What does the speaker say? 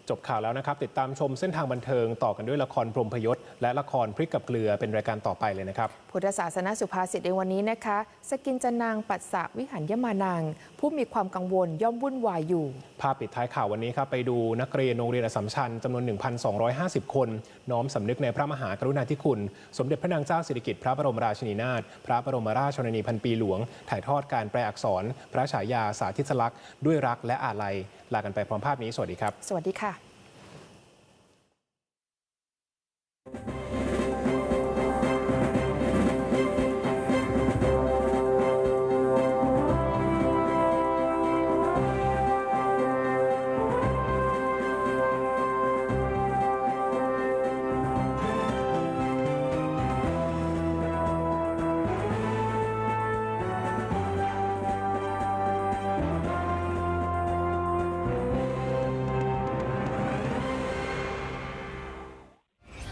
จบข่าวแล้วนะครับติดตามชมเส้นทางบันเทิงต่อกันด้วยละครพรหมพยศและละครพริกกับเกลือเป็นรายการต่อไปเลยนะครับพุทธศาสนสุภาษิตในวันนี้นะคะสกินจนางปัสสะวิหัญยมานังผู้มีความกังวลย่อมวุ่นวายอยู่ภาพปิดท้ายข่าววันนี้ครับไปดูนักเรียนโรงเรียนอัสสัมชัญจำนวน 1,250 คนน้อมสำนึกในพระมหากรุณาธิคุณสมเด็จพระนางเจ้าสิริกิติ์พระบรมราชินีนาถพระบรมราชชนนีพันปีหลวงถ่ายทอดการแปลอักษรพระฉายาสาธิสลักษณ์ด้วยรักและอาลัยลากันไปพร้อมภาพนี้สวัสดีครับสวัสดีค่ะ